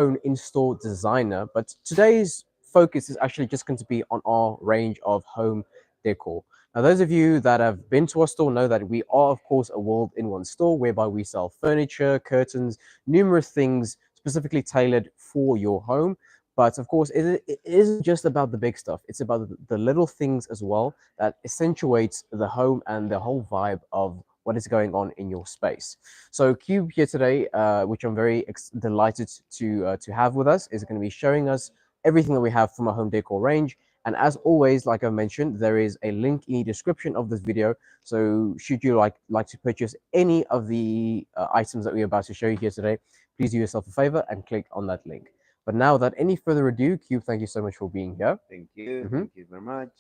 own in-store designer, but today's focus is actually just going to be on our range of home decor. Now, those of you that have been to our store know that we are, of course, a world in one store whereby we sell furniture, curtains, numerous things specifically tailored for your home. But of course, it isn't just about the big stuff. It's about the little things as well that accentuates the home and the whole vibe of what is going on in your space. So Cube here today, which I'm very delighted to have with us, is going to be showing us everything that we have from our home decor range. And as always, like I mentioned, there is a link in the description of this video. So should you like to purchase any of the items that we're about to show you here today, please do yourself a favor and click on that link. But now, without any further ado, Cube, thank you so much for being here. Thank you. Mhm. Thank you very much.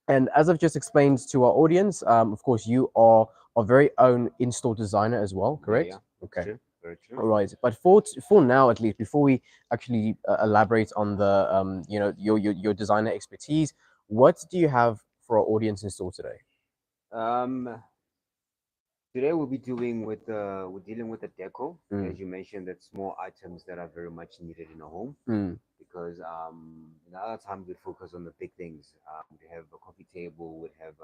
And as I've just explained to our audience, of course, you are our very own in-store designer as well, Yeah, yeah, correct? that's Okay. true. Very true. All right. But for now, at least, before we actually elaborate on the your designer expertise, what do you have for our audience in store today? Um, Today we'll be doing with we're dealing with the deco, Mm, as you mentioned, that small items that are very much needed in a home. mm, Because in other times we focus on the big things. We have a coffee table, we have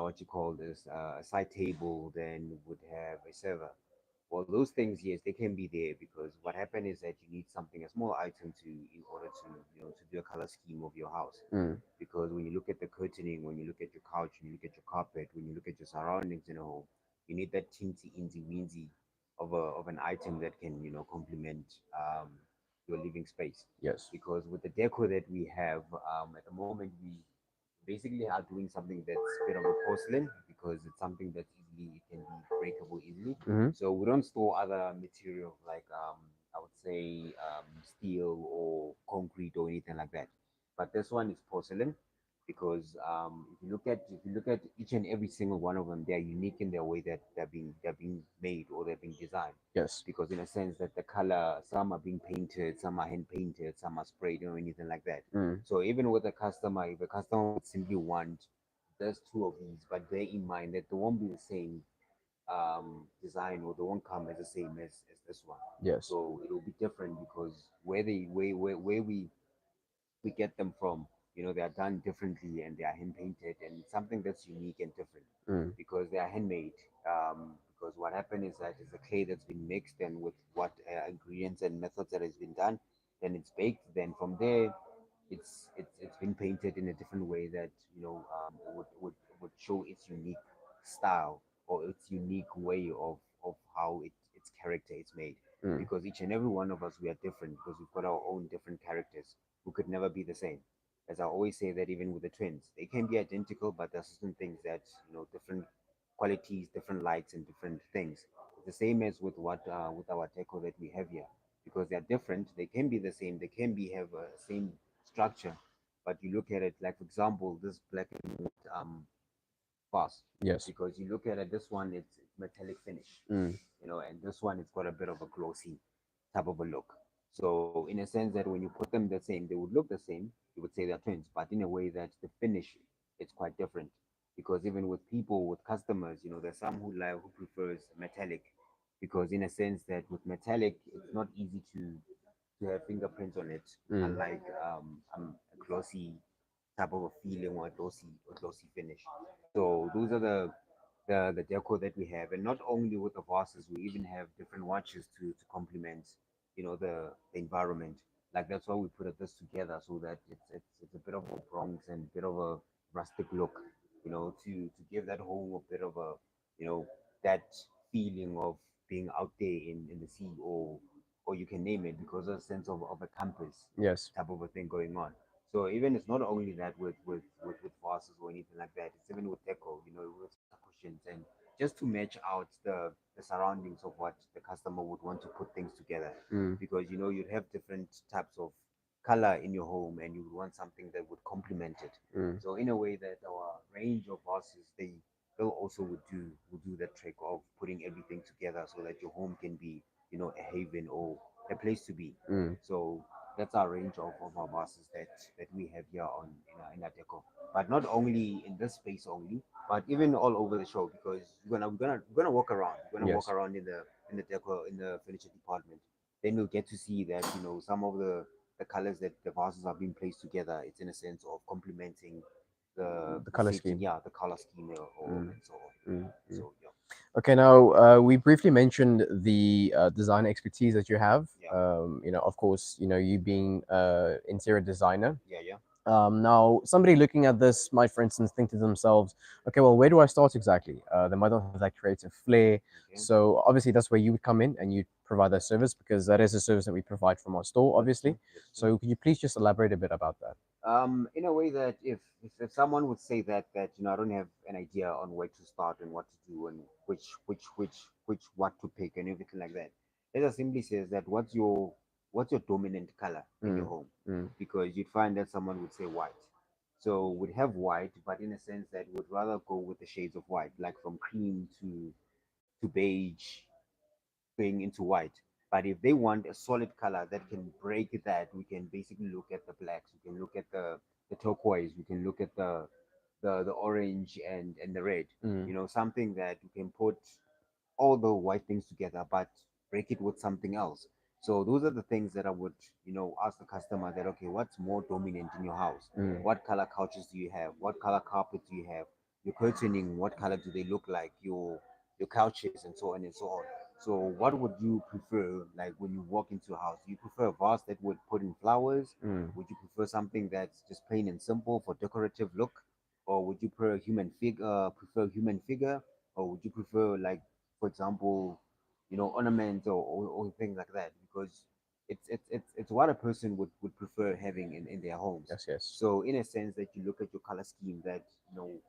what you call this a side table, then would have a server. Well, those things, yes, they can be there because what happened is that you need something, a small item to, in order to, to do a color scheme of your house. mm. Because when you look at the curtaining, when you look at your couch, when you look at your carpet, when you look at your surroundings in a home, you need that teensy, insy, weensy of an item that can, complement your living space. Yes. Because with the decor that we have at the moment, we basically are doing something that's a bit of a porcelain because it's something that easily it can be breakable easily. Mm-hmm. So we don't store other material like I would say steel or concrete or anything like that. But this one is porcelain because if you look at each and every single one of them, they're unique in their way that they're being made or they're being designed. Yes. Because in a sense that the color, some are being painted, some are hand painted, some are sprayed or anything like that. Mm. So even with a customer, if a customer would simply want just two of these, but bear in mind that they won't be the same design or they won't come as the same as this one. Yes. So it will be different because where we get them from, they are done differently and they are hand painted and it's something that's unique and different Mm. because they are handmade. Because what happened is that it's a clay that's been mixed and with what ingredients and methods that has been done, then it's baked. Then from there, it's been painted in a different way that would show its unique style or its unique way of how its character is made. Mm. Because each and every one of us, we are different because we've got our own different characters who could never be the same. As I always say that even with the twins, they can be identical, but there's certain things that different qualities, different lights, and different things. It's the same as with what with our deco that we have here, because they're different. They can be the same. They can be have a same structure, but you look at it like, for example, this black and white vase, Yes. because you look at it, this one it's metallic finish, Mm. and this one it's got a bit of a glossy type of a look. So in a sense that when you put them the same, they would look the same. You would say they're twins, but in a way that the finish it's quite different. Because even with people, with customers, there's some who prefers metallic, because in a sense that with metallic, it's not easy to have fingerprints on it, Mm. unlike a glossy type of a feeling or a glossy finish. So those are the deco that we have, and not only with the vases, we even have different watches to complement, the environment. Like that's why we put this together so that it's a bit of a Bronx and a bit of a rustic look, to give that home a bit of a, that feeling of being out there in the sea, or you can name it, because of a sense of a campus Yes. type of a thing going on. So even it's not only that with vases or anything like that. It's even with deco, with cushions, and just to match out the surroundings of what the customer would want to put things together. Mm. Because you'd have different types of color in your home, and you would want something that would complement it. Mm. So in a way that our range of vases, they'll also would do that trick of putting everything together so that your home can be, a haven or a place to be. Mm. So that's our range of our buses that we have here on in our deco. But not only in this space only, but even all over the show, because we're gonna walk around. We're gonna walk Yes. around in the deco, in the furniture department. then you'll get to see that some of the colors that the vases are being placed together. It's in a sense of complementing The the color setting, scheme. yeah, the color scheme, or Mm, and so on. mm, mm. So yeah, Okay, now we briefly mentioned the design expertise that you have. yeah, Of course, you being interior designer. yeah, yeah. Now, somebody looking at this might, for instance, think to themselves, okay, well, where do I start exactly? They might not have that creative flair. Okay, So, obviously, that's where you would come in and you provide that service because that is a service that we provide from our store, that's obviously. true. That's true. So, could you please just elaborate a bit about that? In a way that if someone would say that I don't have an idea on where to start and what to do and which what to pick and everything like that, it just simply says that what's your dominant color in your Mm, home, mm, because you'd find that someone would say white. So would have white, but in a sense that would rather go with the shades of white, like from cream to beige, going into white. But if they want a solid color that can break that, we can basically look at the blacks, we can look at the turquoise, we can look at the orange and the red. mm, Something that we can put all the white things together, but break it with something else. So those are the things that I would, ask the customer that, okay, what's more dominant in your house? mm, What color couches do you have? What color carpet do you have? Your curtaining, what color do they look like? Your couches and so on and so on. So what would you prefer, like when you walk into a house? Do you prefer a vase that would put in flowers? mm. Would you prefer something that's just plain and simple for decorative look? Or would you prefer human figure? Or would you prefer, like, for example, ornaments, or things like that, because it's what a person would prefer having in their homes. Yes, yes. So in a sense that you look at your color scheme, that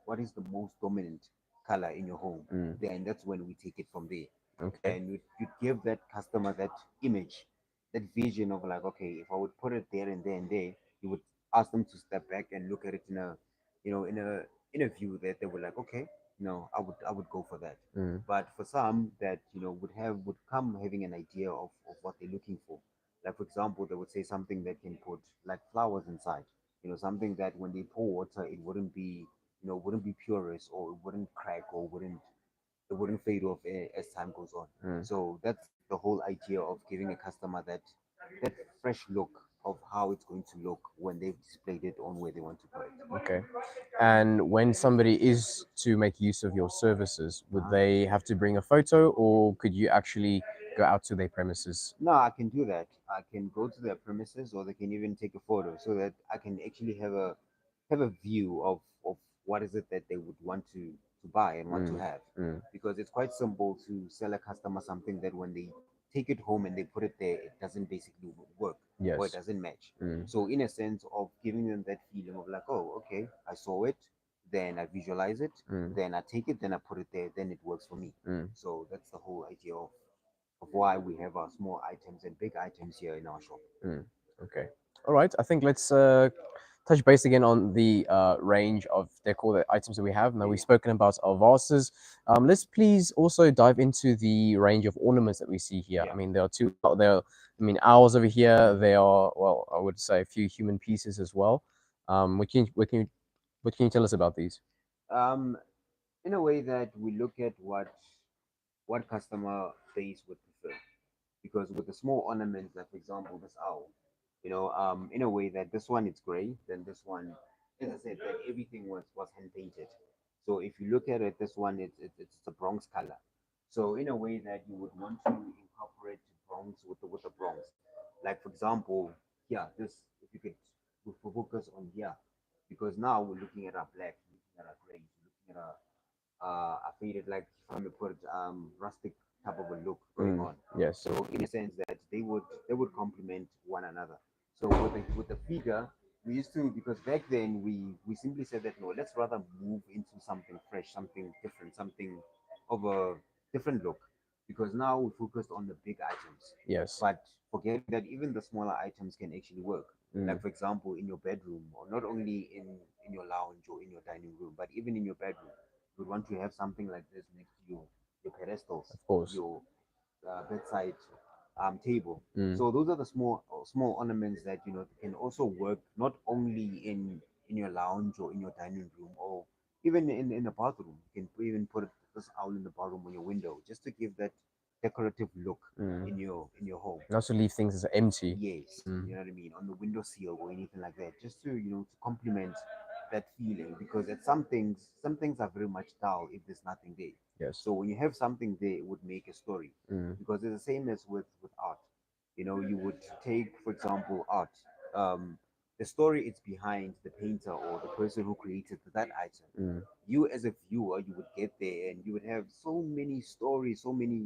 what is the most dominant color in your home, Mm, then that's when we take it from there. okay. And you give that customer that image, that vision of, like, okay, if I would put it there and there and there, you would ask them to step back and look at it in a you know in a view that they were like, okay, I would go for that. Mm, But for some that would come having an idea of what they're looking for, like for example, they would say something that can put like flowers inside, something that when they pour water, it wouldn't be porous, or it wouldn't crack, or it wouldn't fade off as time goes on. mm. So that's the whole idea of giving a customer that fresh look of how it's going to look when they've displayed it on where they want to put it. Okay. And when somebody is to make use of your services, would Uh-huh. they have to bring a photo or could you actually go out to their premises? No, I can do that. I can go to their premises, or they can even take a photo, so that I can actually have a view of what is it that they would want to buy and want to Mm, have. mm. Because it's quite simple to sell a customer something that when they take it home and they put it there, it doesn't basically work, or it Yes. doesn't match. Mm, So in a sense of giving them that feeling of like, oh, okay, I saw it, then I visualize it, mm, then I take it, then I put it there, then it works for me. mm, So that's the whole idea of why we have our small items and big items here in our shop. mm. Okay. All right. I think let's touch base again on the range of decor the items that we have. Now Yeah, we've yeah, spoken about our vases. Let's please also dive into the range of ornaments that we see here. I yeah. mean, there are two. There, I mean, owls over here. There are, well, I would say a few human pieces as well. What can you tell us about these? Um, in a way that we look at what customer base would prefer, because with the small ornaments, like for example this owl, in a way that this one is gray, then this one, as I said, that everything was hand painted. So if you look at it, this one it's a bronze color. So in a way that you would want to incorporate bronze with the bronze, like for example, yeah, this, if you could focus on here, because now we're looking at our black, looking at our gray, looking at a faded, like if I may put it, rustic type of a look going Mm, on. yes. So in a sense that they would complement one another. So with the figure, we used to, because back then we simply said that no, let's rather move into something fresh, something different, something of a different look, because now we focused on the big items, Yes. but forgetting that even the smaller items can actually work. Mm, Like for example, in your bedroom, or not only in your lounge or in your dining room, but even in your bedroom, you would want to have something like this next to your pedestals, of course. your bedside table. Mm, So those are the small ornaments that can also work not only in your lounge or in your dining room, or even in the bathroom. You can even put this owl in the bathroom on your window, just to give that decorative look Mm. in your home. And also leave things as empty. Yes, Mm. you know what I mean, on the windowsill or anything like that, just to to complement that feeling. Because at some things are very much dull if there's nothing there. Yes. So when you have something there, it would make a story. Mm. Because it's the same as with art. You would take, for example, art. The story it's behind the painter or the person who created that item. Mm. You as a viewer, you would get there and you would have so many stories, so many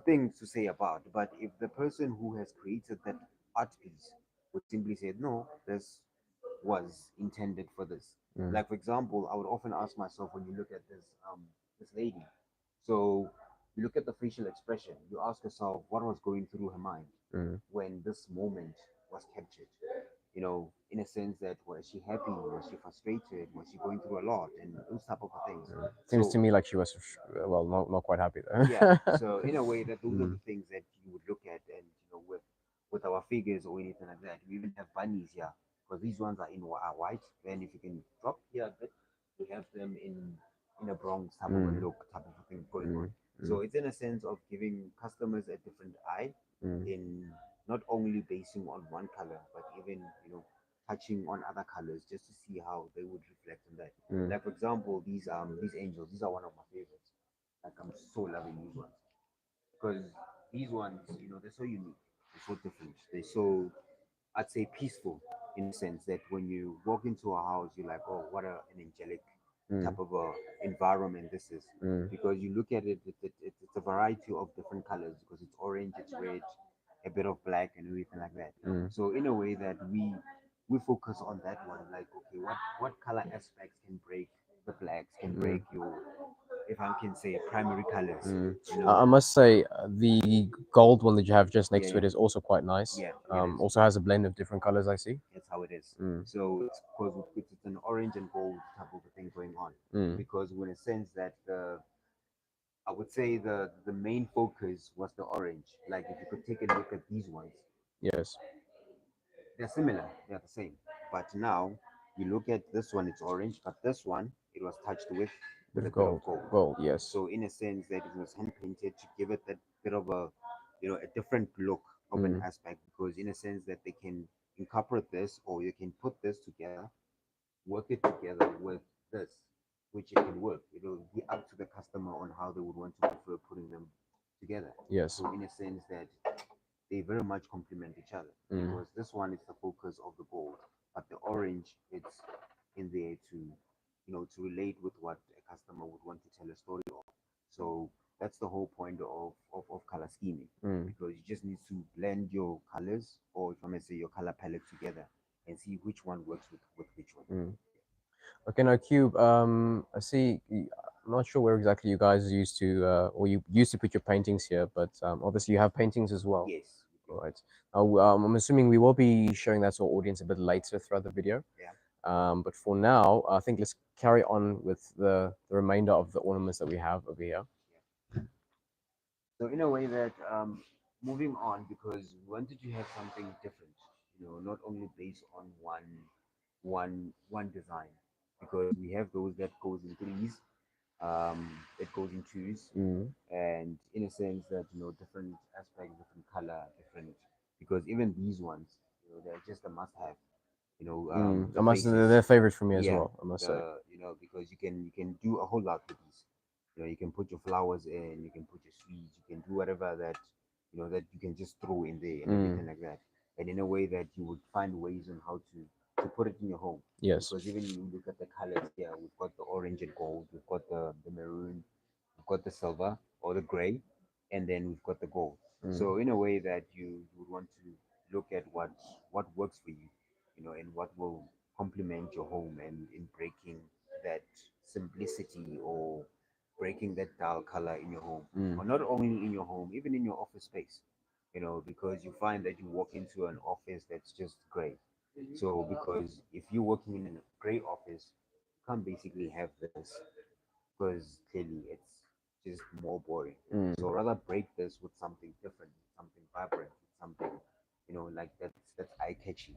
things to say about. But if the person who has created that art piece would simply say, no, this was intended for this. Mm. Like, for example, I would often ask myself, when you look at this lady, so you look at the facial expression, you ask yourself what was going through her mind Mm. when this moment was captured. In a sense, that was she happy, was she frustrated, was she going through a lot, and those type of things. Seems So to me like she was, well, not quite happy yeah, though. so in a way, that those are Mm. the things that you would look at. And with our figures or anything like that, we even have bunnies here, because these ones are are white. And if you can drop here a bit, we have them in a bronze type of a Mm. look, type of a thing going on. Mm. So Mm. it's in a sense of giving customers a different eye, Mm. in not only basing on one color, but even touching on other colors, just to see how they would reflect on that. Mm. Like, for example, these angels, these are one of my favorites. Like, I'm so loving these ones, because these ones, they're so unique, they're so different, they're so, I'd say, peaceful, in a sense that when you walk into a house, you're like, oh, what an angelic Mm. type of environment this is. Mm. Because you look at it, it's a variety of different colors, because it's orange, it's red, a bit of black, and everything like that. Mm. So in a way that we focus on that one, like, okay, what color aspects can break the blacks, can break Mm. your, if I can say, primary colors, Mm. you know. I must say, the gold one that you have just Yeah, next to yeah, it is also quite nice. yeah, it is. Also has a blend of different colors, I see. That's how it is. Mm. So it's because it's an orange and gold type of a thing going on. Mm. Because when a sense that I would say the main focus was the orange. Like, if you could take a look at these ones, Yes. they're similar, they're the same. But now you look at this one, it's orange, but this one, it was touched with a With bit of gold. gold. Gold, yes. So in a sense that it was hand painted to give it that bit of a different look of an Mm. aspect. Because in a sense that they can incorporate this, or you can put this together, work it together with this, which it can work. It'll be up to the customer on how they would want to prefer putting them together. Yes. So in a sense that they very much complement each other, Mm. because this one is the focus of the gold, but the orange, it's in there to to relate with what a customer would want to tell a story of. So that's the whole point of color scheming, Mm. because you just need to blend your colors, or if I may say, your color palette together, and see which one works with which one. Mm. Okay, now Cube. I see. I'm not sure where exactly you guys used to, or you used to put your paintings here, but obviously you have paintings as well. Yes, we do. All right. Now, I'm assuming we will be showing that to our audience a bit later throughout the video. Yeah. But for now, I think let's carry on with the remainder of the ornaments that we have over here. Yeah. So in a way that, moving on, because we wanted to have something different, not only based on one design, because we have those that goes in threes, that goes in twos, Mm. and in a sense that, different aspects, different color, different, because even these ones, they're just a must-have. Mm. I The must. faces, They're favorite for me as yeah, well, I must say. because you can do a whole lot with these. You can put your flowers in, you can put your sweets, you can do whatever that that you can just throw in there and Mm. everything like that. And in a way that you would find ways on how to put it in your home. Yes. Because even you look at the colors here, we've got the orange and gold, we've got the maroon, we've got the silver or the gray, and then we've got the gold. Mm. So in a way that you would want to look at what works for you, and what will complement your home, and in breaking that simplicity, or breaking that dull color in your home, Mm. or not only in your home, even in your office space. Because you find that you walk into an office that's just gray. So because if you're working in a gray office, you can't basically have this, because clearly it's just more boring. Mm. So rather break this with something different, something vibrant, something like that's eye catchy.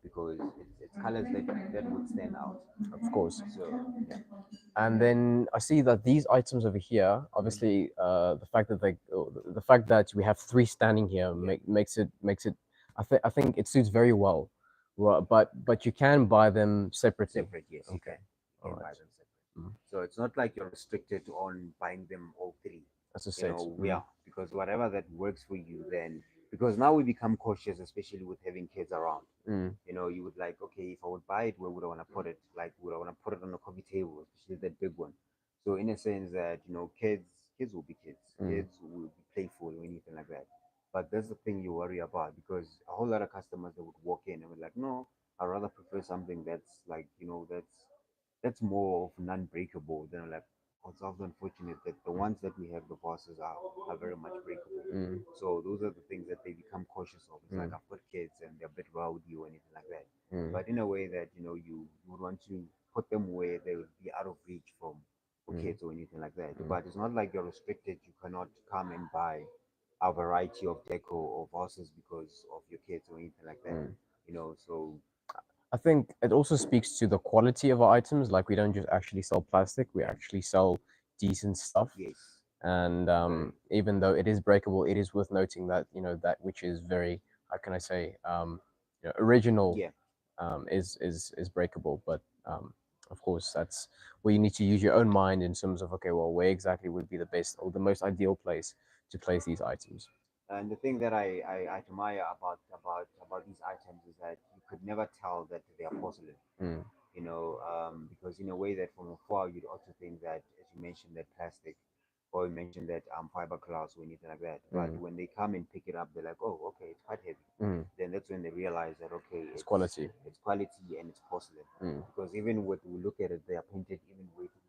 because it's colors that would stand out. Of course. So yeah. And then I see that these items over here, Mhm. obviously, the fact that we have three standing here Yeah, makes it. I think it suits very well. Well, but you can buy them separately. separate. Yes, you Okay, can. You all can right. buy them separate. Mm. So it's not like you're restricted on buying them all three. That's a You set. know, Mm. yeah, because whatever that works for you, then because now we become cautious, especially with having kids around. Mm. You know, you would like, okay, if I would buy it, where would I want to put it? Like, would I want to put it on the coffee table, especially that big one? So in a sense that, you know, kids will be kids. Mm. Kids will be playful or anything like that. But that's the thing you worry about because a whole lot of customers that would walk in and be like, no, I rather prefer something that's like, you know, that's more of non-breakable than like it's also unfortunate that the ones that we have the bosses are very much breakable. Mm. So those are the things that they become cautious of. It's like Mm. I've got kids and they're a bit rowdy or anything like that. Mm. But in a way that, you know, you would want to put them where they would be out of reach from for Mm. kids or anything like that. Mm. But it's not like you're restricted. You cannot come and buy a variety of deco or vases because of your kids or anything like that. Mm. You know, so I think it also speaks to the quality of our items. Like we don't just actually sell plastic; we yeah, actually sell decent stuff. yes, And very, even though it is breakable, it is worth noting that that which is very, how can I say, original, yeah. is breakable. But of course, that's where you need to use your own mind in terms of, okay, well, where exactly would be the best or the most ideal place to place these items. And the thing that I admire about these items is that you could never tell that they are porcelain. Mm. You know, because in a way that from afar you'd also think that, as you mentioned, that plastic, or you mentioned that fiberglass or anything like that. But Mm. when they come and pick it up, they're like, oh, okay, it's quite heavy. Mm. Then that's when they realize that okay, It's quality. it's quality and it's porcelain. Mm. Because even when we look at it, they are painted even way through.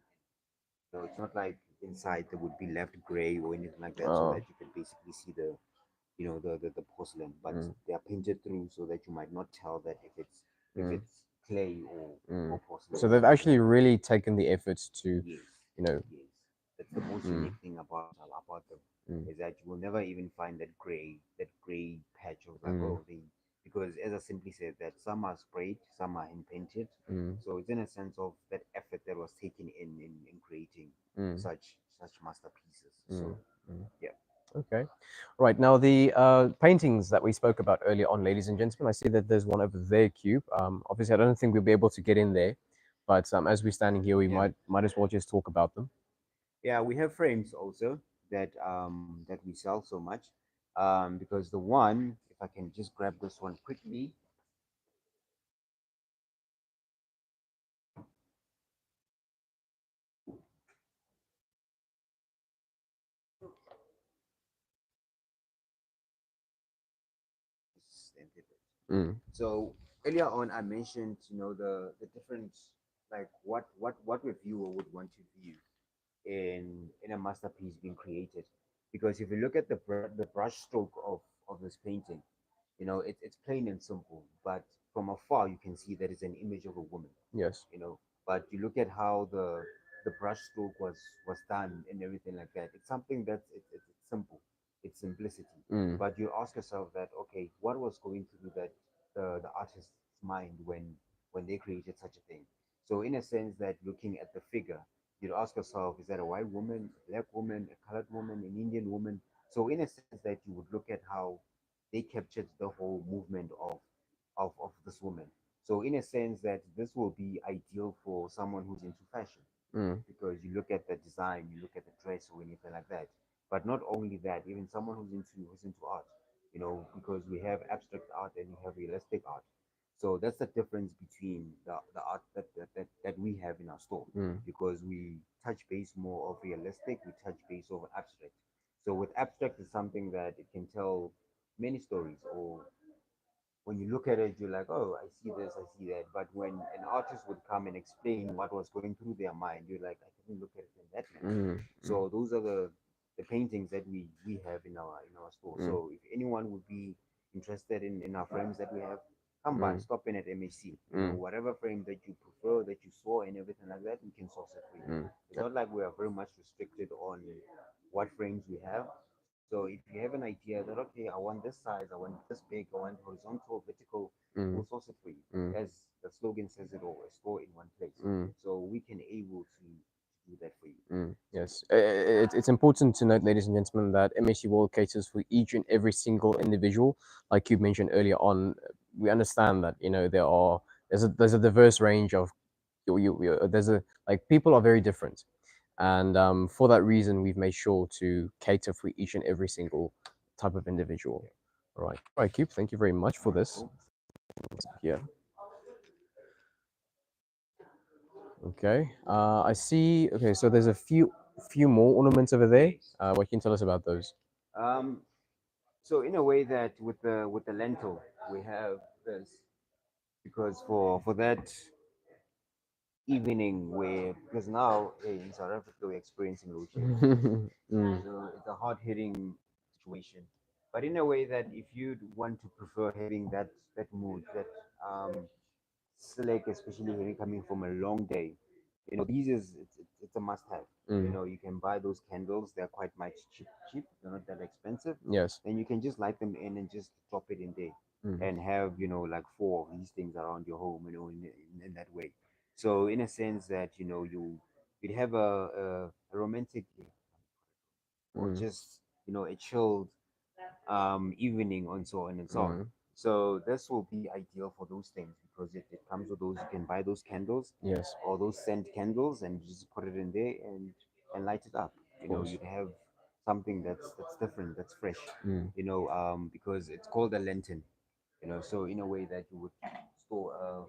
So it's not like inside there would be left gray or anything like that, so Oh. that you can basically see the the porcelain, but Mm. they are painted through so that you might not tell that if Mm. it's clay or Mm. porcelain So or they've anything like actually that. really taken the efforts to, Yes, you know, yes. That's the most mm. unique thing about them Mm. is that you will never even find that gray patch of like Mm. oh they because as I simply said that some are sprayed, some are hand painted. Mm. So it's in a sense of that effort that was taken in creating Mm. such masterpieces. Mm. So Mm. yeah. Okay. Right. Now, the paintings that we spoke about earlier on, ladies and gentlemen, I see that there's one over there, Cube. Obviously, I don't think we'll be able to get in there, but as we're standing here, we Yeah. might as well just talk about them. Yeah, we have frames also that we sell so much. Because the one, if I can just grab this one quickly, Mm. so earlier on I mentioned the different like what a viewer would want to view in a masterpiece being created. Because if you look at the brush stroke of this painting, it's plain and simple, but from afar you can see that it's an image of a woman. Yes. But you look at how the brush stroke was done and everything like that. It's something that's it's simple, it's simplicity. Mm. But you ask yourself that okay, what was going through that the artist's mind when they created such a thing? So in a sense that looking at the figure, you'd ask yourself, is that a white woman, a black woman, a colored woman, an Indian woman? So in a sense that you would look at how they captured the whole movement of this woman. So in a sense that this will be ideal for someone who's into fashion Mm. because you look at the design, you look at the dress or anything like that. But not only that, even someone who's into art, because we have abstract art and we have realistic art. So that's the difference between the art that we have in our store Mm. because we touch base more of realistic, we touch base over abstract. So with abstract is something that it can tell many stories or when you look at it, you're like, oh, I see this, I see that. But when an artist would come and explain what was going through their mind, you're like, I didn't look at it in that manner. Mm. Mm. So those are the paintings that we have in our store. Mm. So if anyone would be interested in our frames that we have, come by, Mm. stop in at MHC. Mm. Whatever frame that you prefer, that you saw and everything like that, we can source it for you. Mm. It's not like we are very much restricted on what frames we have. So if you have an idea that okay, I want this size, I want this big, I want horizontal, vertical, Mm, we'll source it for you. mm, As the slogan says it all, a store in one place. mm. So we can able to do that for you. Yes, it's important to note, ladies and gentlemen, that MSC World caters for each and every single individual. Like you mentioned earlier on, we understand that there's a diverse range of there's a like people are very different, and for that reason, we've made sure to cater for each and every single type of individual. Yeah. All right, Cube. Thank you very much All for right, this. cool. Yeah. Okay. I see. Okay, so there's a few more ornaments over there. Yes. What can you tell us about those? Um, so in a way that with the lentil we have this because for that evening where because now in South Africa we're experiencing load shedding. Mm, So it's a hard hitting situation. But in a way that if you'd want to prefer having that mood, that select, especially when you're coming from a long day, these it's a must have. mm, You can buy those candles, they're quite much cheap, they're not that expensive. yes. Then you can just light them in and just drop it in there Mm, and have, like four of these things around your home, in that way. So in a sense that, you'd have a romantic or mm, just, a chilled evening and so on and so on. mm, So this will be ideal for those things because it comes with those. You can buy those candles yes, or those scent candles and just put it in there and light it up. of course. You'd have something that's different, that's fresh. Mm, Because it's called a lantern. So in a way that you would store a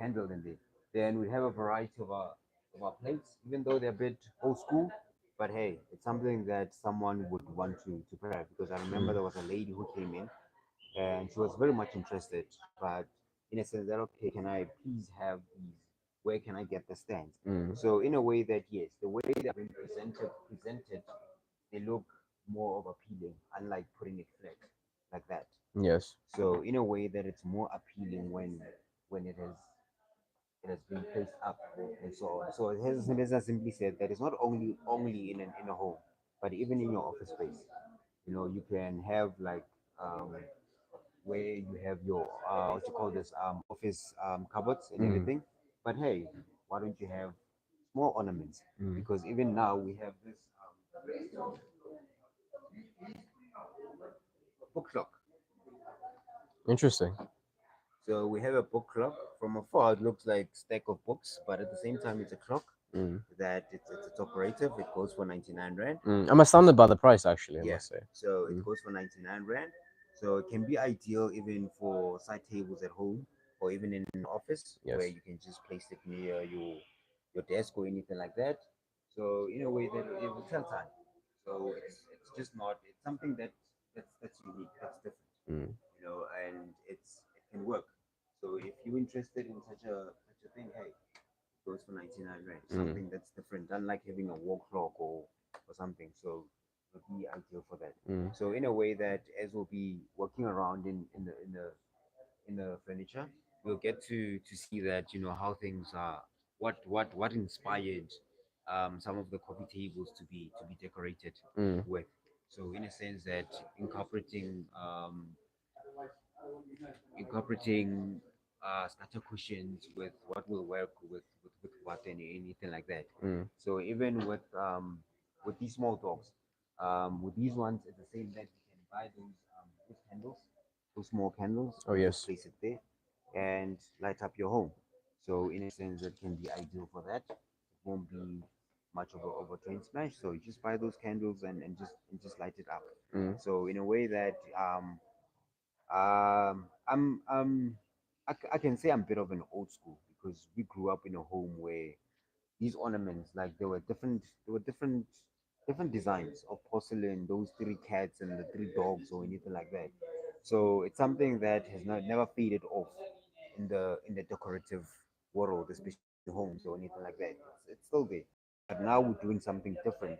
candle in there. Then we have a variety of our plates, even though they're a bit old school. But hey, it's something that someone would want to prepare because I remember mm, there was a lady who came in and she was very much interested. But in a sense that okay, can I please have these? Where can I get the stands? mm, So in a way that yes, the way they've been presented, they look more of appealing, unlike putting it flat like that. yes. So in a way that it's more appealing when it has been placed up and so on. So as I simply said that it's not only in a home, but even in your office space. You can have like um, where you have your what you call this office cupboards and Mm, everything. But hey, why don't you have small ornaments? mm. Because even now we have this book clock. Interesting. So we have a book clock. From afar, it looks like stack of books, but at the same time, it's a clock Mm, that it's operative. It goes for 99 rand. I'm astounded by the price, actually, I Yeah. must say. So it Mm, goes for 99 rand. So it can be ideal even for side tables at home or even in an office where yes. you can just place it near your desk or anything like that. So in a way that it will tell time. So it's just not it's something that's unique, that's different, Mm, and it can work. So if you're interested in such a thing, hey, it goes for 99 rand. mm, Something that's different, unlike having a wall clock or something. So it would be ideal for that. mm, So in a way that as we'll be working around in the furniture, we'll get to see that how things are, what inspired some of the coffee tables to be decorated mm, with. So in a sense that incorporating incorporating scatter cushions with what will work with what and anything like that. mm. So even with these small dogs, with these ones, it's the same that you can buy those candles, those small candles, Oh, and just yes. place it there and light up your home. So in a sense, that can be ideal for that. It won't be much of a train smash. So you just buy those candles and just light it up. Mm, So in a way that I'm I can say I'm a bit of an old school because we grew up in a home where these ornaments like there were different designs of porcelain, those three cats and the three dogs or anything like that. So it's something that has not never faded off in the decorative world, especially in homes or anything like that. It's still there. But now we're doing something different.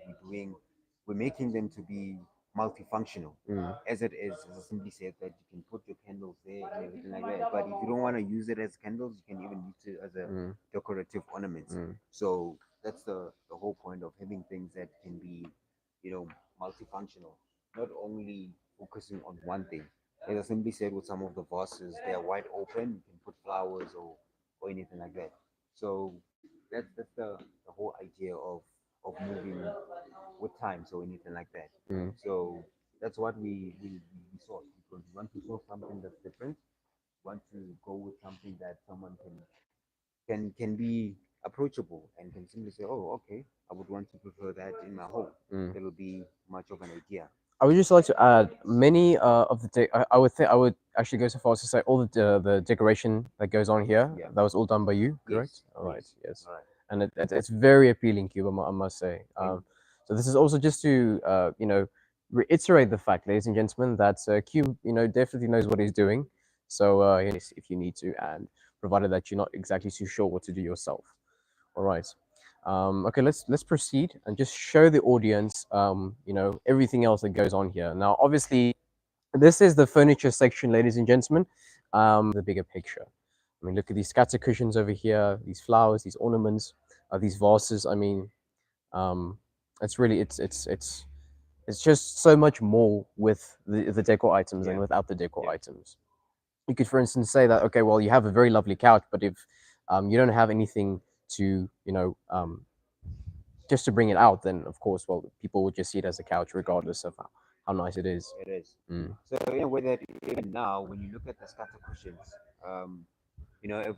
We're making them to be multifunctional. mm, As it is, as I simply said, that you can put your candles there and everything like that. But if you don't want to use it as candles, you can even use it as a mm, decorative ornaments. mm. So that's the whole point of having things that can be, you know, multifunctional. not only focusing on one thing. As I simply said, with some of the vases, they are wide open. You can put flowers or anything like that. So that's the whole idea of moving with time, so anything like that. Mm. So that's what we saw, because we want to show something that's different. We want to go with something that someone can be approachable and can simply say, oh, okay, I would want to prefer that in my home. Mm. That'll be much of an idea. I would just like to add many of the I would think I would actually go so far as to say all the decoration that goes on here, Yeah. that was all done by you, correct? Yes. All right, Yes. yes, All right. and it's very appealing cube, I must say. Thank So this is also just to reiterate the fact, ladies and gentlemen, that Cube definitely knows what he's doing. So yes, if you need to, and provided that you're not exactly too sure what to do yourself. All right. Okay, let's proceed and just show the audience, everything else that goes on here. Now, obviously, this is the furniture section, ladies and gentlemen. The bigger picture. I mean, look at these scatter cushions over here, these flowers, these ornaments, these vases. I mean, um, it's really it's just so much more with the decor items Yeah. than without the decor Yeah. items. You could, for instance, say that okay, well, you have a very lovely couch, but if you don't have anything to just to bring it out, then of course, well, people would just see it as a couch, regardless of how nice it is. It is. Mm. So in a way that even now, when you look at the scatter cushions, um, a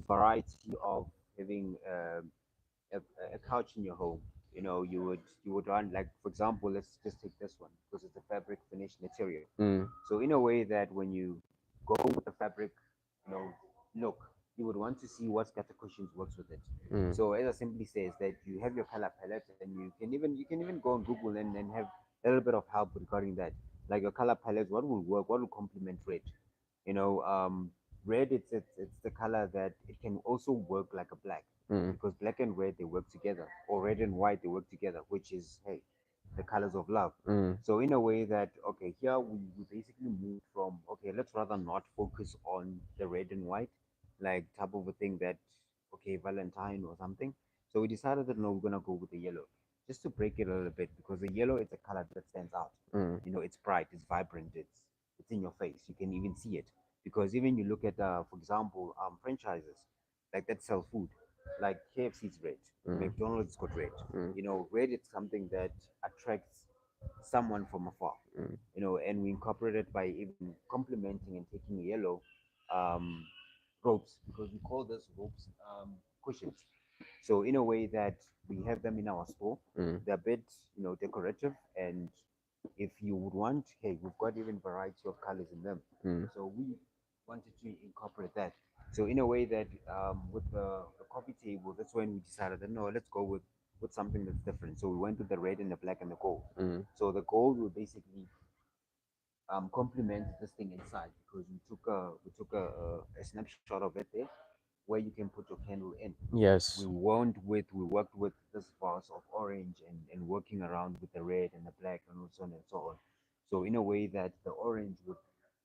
variety of having a, a couch in your home. You would run, like, for example, let's just take this one because it's a fabric finished material. Mm. So in a way that when you go with the fabric, you know, look, you would want to see what scatter cushions works with it. Mm. So as I simply says that you have your color palette, and you can even go on Google and have a little bit of help regarding that. Like your color palette, what will work, what will complement red. Red, it's the color that it can also work like a black, Mm. because black and red, they work together, or red and white, they work together, which is, hey, the colors of love. Mm. So in a way that, okay, here we basically moved from, okay, let's rather not focus on the red and white, like type of a thing that, okay, Valentine or something. So we decided that no, we're gonna go with the yellow, just to break it a little bit, because the yellow is a color that stands out. Mm. It's bright, it's vibrant, it's in your face. You can even see it, because even you look at, for example, franchises like that sell food, like KFC's red, Mm. McDonald's got red. Mm. Red is something that attracts someone from afar. Mm. And we incorporate it by even complementing and taking yellow um, ropes, because we call this ropes cushions. So in a way that we have them in our store, Mm. they're a bit decorative, and if you would want, hey, we've got even variety of colors in them. Mm. So we wanted to incorporate that. So in a way that with the coffee table, that's when we decided that no, let's go with something that's different. So we went with the red and the black and the gold. Mm. So the gold will basically complement this thing inside, because we took a snapshot of it there, where you can put your candle in. Yes. We worked with this vase of orange, and working around with the red and the black and so on and so on. So in a way that the orange, with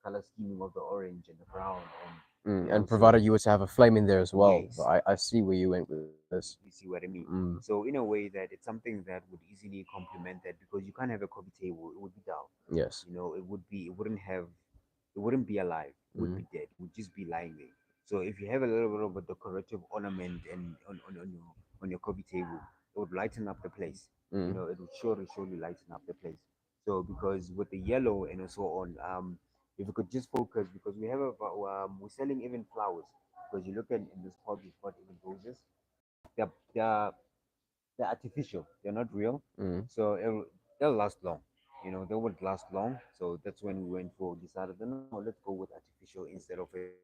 color scheming of the orange and the brown, and Mm. And so provided you were to have a flame in there as well. yes, I see where you went with this. you see what I mean. Mm. So in a way that it's something that would easily complement that, because you can't have a coffee table, it would be dull. Yes. It wouldn't be alive. It would Mm. be dead. It would just be lying there. So if you have a little bit of a decorative ornament and on your coffee table, it would lighten up the place. Mm. It would surely lighten up the place. So because with the yellow and so on, if we could just focus, because we're selling even flowers, because you look at in this pot, we've got even roses. They're they're they're artificial. They're not real. Mm. So they'll last long. They would last long. So that's when we went for decided, no, let's go with artificial instead of it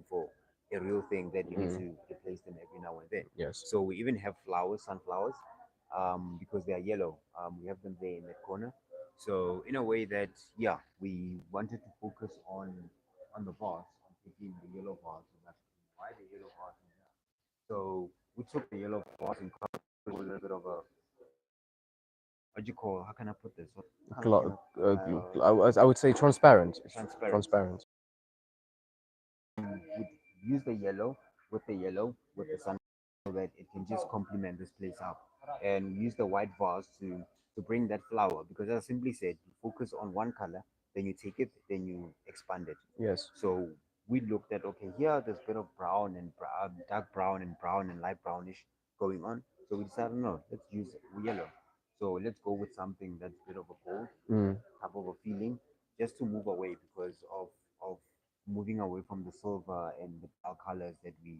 going for a real thing that you need Mm. to replace them every now and then. Yes. So we even have flowers, sunflowers, because they are yellow. We have them there in the corner. So in a way that, yeah, we wanted to focus on the vase, on taking the yellow vase, and that's why the yellow vase is there. So we took the yellow vase and covered it with a little bit of a, what do you call? How can I put this? What color can I would say transparent. It's transparent. transparent. Would use the yellow with the sun, so that it can just complement this place up, and use the white vase to to bring that flower, because as I simply said, you focus on one color, then you take it, then you expand it. Yes. So we looked at, okay, here there's a bit of brown and dark brown and light brownish going on. So we decided, no, let's use yellow. So let's go with something that's a bit of a gold Mm. type of a feeling, just to move away because of moving away from the silver and the dull colors that we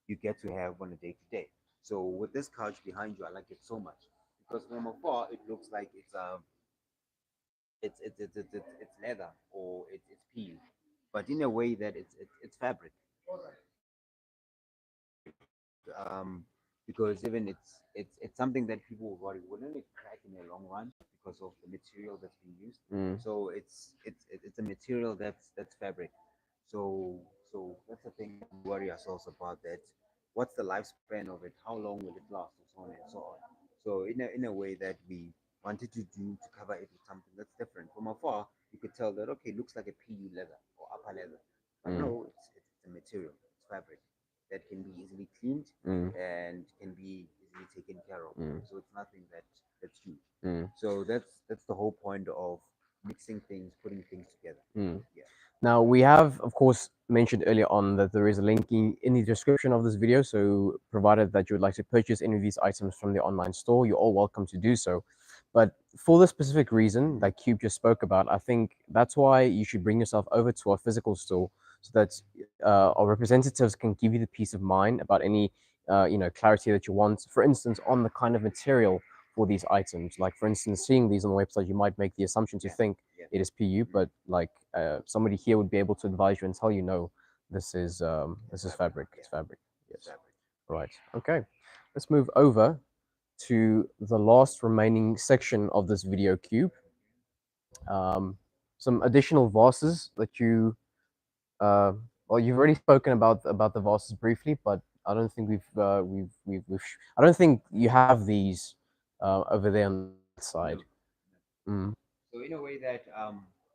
you get to have on a day to day. So with this couch behind you, I like it so much because from afar it looks like it's leather or it's peel, but in a way that it's fabric. Because even it's something that people will worry, wouldn't it crack in the long run because of the material that's being used? Mm. So it's a material that's fabric. So so that's the thing that we worry ourselves about. That what's the lifespan of it? How long will it last? And so on and so on. So in a way that we wanted to do to cover it with something that's different. From afar, you could tell that okay, it looks like a PU leather or upper leather, but Mm. no, it's a material. It's fabric that can be easily cleaned Mm. and can be easily taken care of. Mm. So it's nothing that's huge. Mm. So that's the whole point of mixing things, putting things together. Mm. Yeah. Now, we have, of course, mentioned earlier on that there is a link in the description of this video. So, provided that you would like to purchase any of these items from the online store, you're all welcome to do so. But for the specific reason that Cube just spoke about, I think that's why you should bring yourself over to our physical store so that our representatives can give you the peace of mind about any, clarity that you want. For instance, on the kind of material for these items. Like, for instance, seeing these on the website, you might make the assumption to Yeah. think Yeah. it is PU, but like somebody here would be able to advise you and tell you, no, this is fabric. Yeah. It's fabric. It's Yes. fabric. Right. Okay. Let's move over to the last remaining section of this video cube. Um, some additional vases that you well, you've already spoken about the vases briefly, but I don't think I don't think you have these over there on that side. No. Mm. So in a way that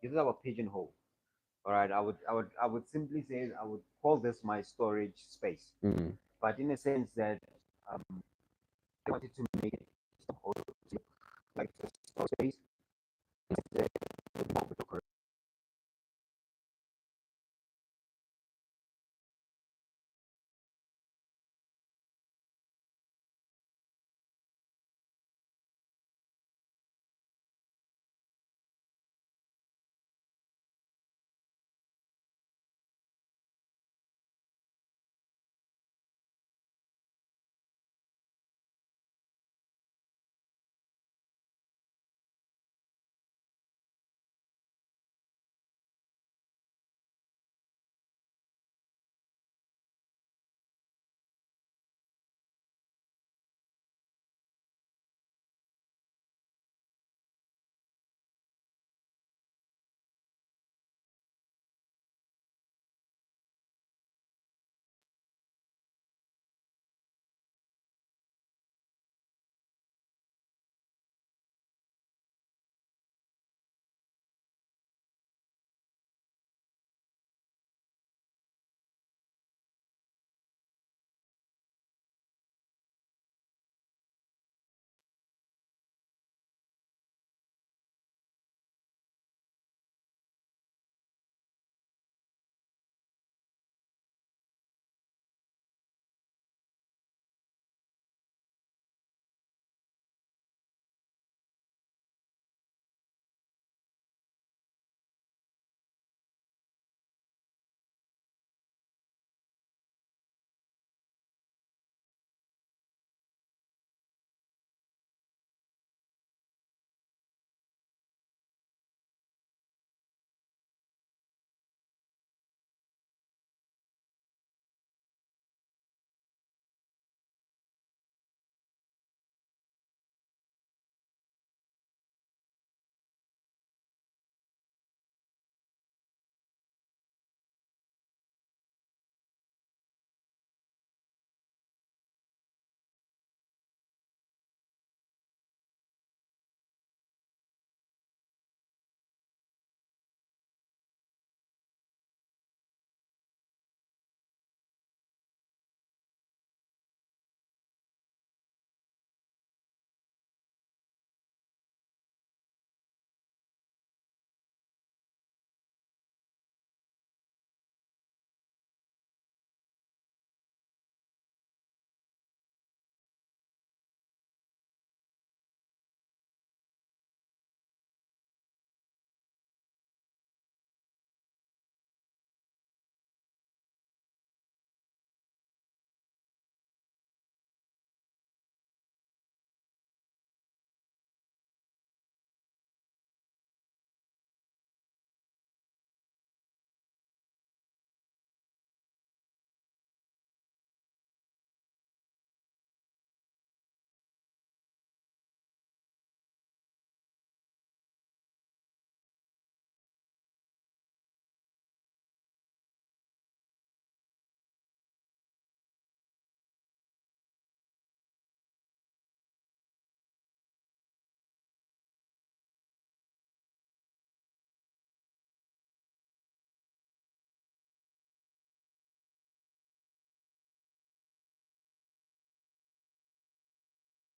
this is our pigeonhole. All right. I would simply say I would call this my storage space, Mm. but in a sense that um, I wanted to make it also like a storage space